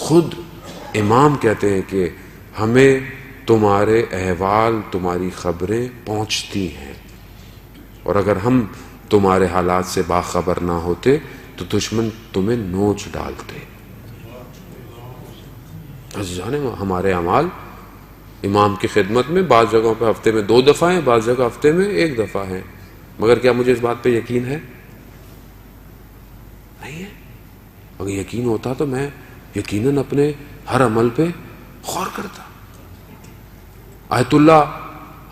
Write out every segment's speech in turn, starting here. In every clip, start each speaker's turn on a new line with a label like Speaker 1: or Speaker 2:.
Speaker 1: خود امام کہتے ہیں کہ ہمیں تمہارے احوال، تمہاری خبریں پہنچتی ہیں، اور اگر ہم تمہارے حالات سے باخبر نہ ہوتے تو دشمن تمہیں نوچ ڈالتے۔ عزیزان، ہمارے اعمال امام کی خدمت میں بعض جگہوں پہ ہفتے میں 2 دفعہ ہیں، بعض جگہ ہفتے میں 1 دفعہ ہیں، مگر کیا مجھے اس بات پہ یقین ہے؟ نہیں ہے۔ اگر یقین ہوتا تو میں یقیناً اپنے ہر عمل پہ غور کرتا۔ آیت اللہ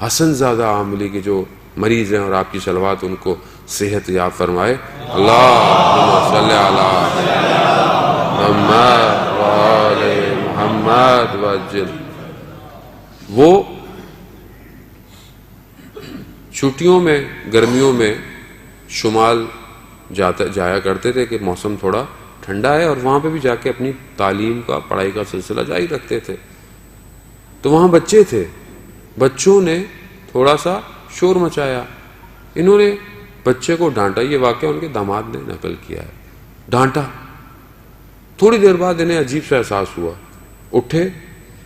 Speaker 1: حسن زادہ عاملی کے جو مریض ہیں، اور آپ کی صلوات ان کو صحت یاب فرمائے، اللہم صلی علی محمد وآل محمد وعجل۔ وہ چھٹیوں میں، گرمیوں میں شمال جایا کرتے تھے کہ موسم تھوڑا ٹھنڈا ہے، اور وہاں پہ بھی جا کے اپنی تعلیم کا، پڑھائی کا سلسلہ جاری رکھتے تھے۔ تو وہاں بچے تھے، بچوں نے تھوڑا سا شور مچایا، انہوں نے بچے کو ڈانٹا۔ یہ واقعہ ان کے داماد نے نقل کیا ہے۔ ڈانٹا، تھوڑی دیر بعد انہیں عجیب سا احساس ہوا، اٹھے،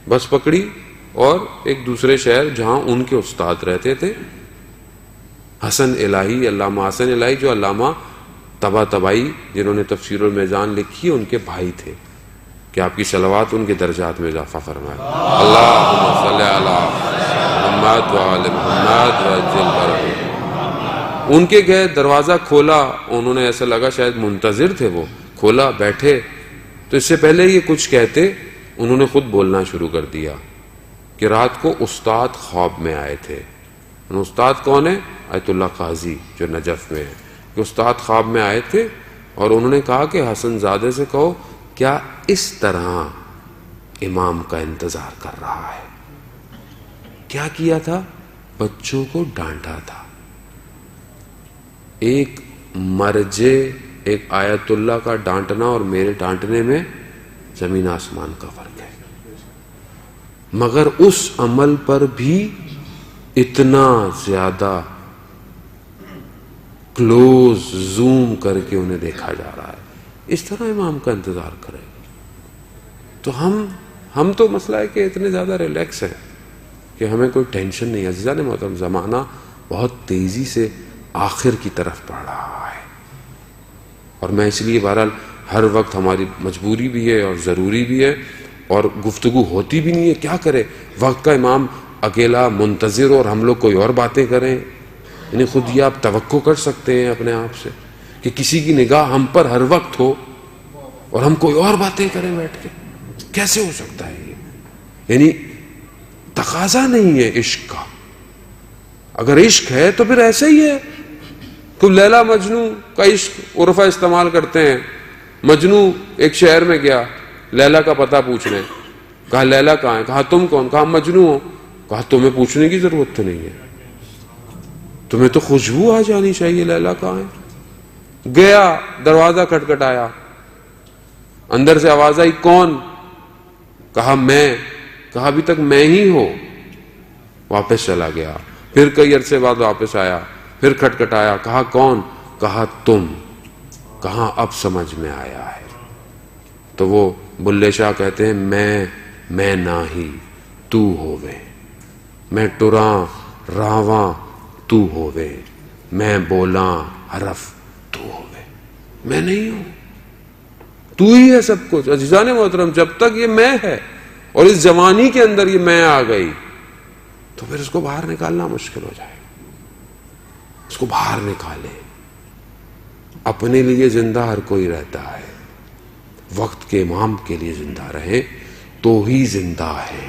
Speaker 1: بس پکڑی اور ایک دوسرے شہر جہاں ان کے استاد رہتے تھے، حسن الہی، علامہ حسن الہی، جو علامہ طباطبائی جنہوں نے تفسیر المیزان لکھی ہے، ان کے بھائی تھے، کہ آپ کی صلوات ان کے درجات میں اضافہ فرمائے۔ اللہم صلی علی محمد وآل محمد وعجل فرجہ۔ ان کے گئے، دروازہ کھولا، انہوں نے ایسا لگا شاید منتظر تھے، وہ کھولا، بیٹھے، تو اس سے پہلے یہ کچھ کہتے انہوں نے خود بولنا شروع کر دیا کہ رات کو استاد خواب میں آئے تھے۔ استاد کون ہے؟ آیت اللہ قاضی جو نجف میں ہے، کہ استاد خواب میں آئے تھے اور انہوں نے کہا کہ حسن زادے سے کہو کیا اس طرح امام کا انتظار کر رہا ہے۔ کیا کیا تھا؟ بچوں کو ڈانٹا تھا۔ ایک مرجے، ایک آیت اللہ کا ڈانٹنا اور میرے ڈانٹنے میں زمین آسمان کا فرق ہے، مگر اس عمل پر بھی اتنا زیادہ کلوز زوم کر کے انہیں دیکھا جا رہا ہے۔ اس طرح امام کا انتظار کرے تو ہم تو مسئلہ ہے کہ اتنے زیادہ ریلیکس ہیں کہ ہمیں کوئی ٹینشن نہیں ہے۔ عزیزان محترم، زمانہ بہت تیزی سے آخر کی طرف بڑھ رہا ہے، اور میں اس لیے بہرحال ہر وقت ہماری مجبوری بھی ہے اور ضروری بھی ہے، اور گفتگو ہوتی بھی نہیں ہے، کیا کرے، وقت کا امام اکیلا منتظر اور ہم لوگ کوئی اور باتیں کریں۔ یعنی خود یہ آپ توقع کر سکتے ہیں اپنے آپ سے کہ کسی کی نگاہ ہم پر ہر وقت ہو اور ہم کوئی اور باتیں کریں بیٹھ کے؟ کیسے ہو سکتا ہے یہ؟ یعنی تقاضا نہیں ہے عشق کا۔ اگر عشق ہے تو پھر ایسے ہی ہے۔ کوئی لیلا مجنو کا عشق عرفہ استعمال کرتے ہیں۔ مجنو ایک شہر میں گیا لیلا کا پتہ پوچھنے، کہا لیلا کہاں ہے؟ کہا تم کون؟ کہا مجنو ہو۔ کہا تمہیں پوچھنے کی ضرورت تو نہیں ہے، تمہیں تو خوشبو آ جانی چاہیے لیلا کہاں ہے۔ گیا، دروازہ کھٹکھٹایا، اندر سے آواز آئی کون؟ کہا میں۔ کہا ابھی تک میں ہی ہو۔ واپس چلا گیا، پھر کئی عرصے بعد واپس آیا، پھر کھٹکھٹایا، کہا کون؟ کہا تم۔ کہا اب سمجھ میں آیا ہے۔ تو وہ بلے شاہ کہتے ہیں میں نہ ہی تو ہووے، میں ٹراں راواں تو ہووے، میں بولاں حرف تو ہووے، میں نہیں ہوں، تو ہی ہے سب کچھ۔ عزیزان محترم، جب تک یہ میں ہے اور اس جوانی کے اندر یہ میں آ گئی تو پھر اس کو باہر نکالنا مشکل ہو جائے گا۔ اس کو باہر نکالے۔ اپنے لیے زندہ ہر کوئی رہتا ہے، وقت کے امام کے لیے زندہ رہے تو ہی زندہ ہے۔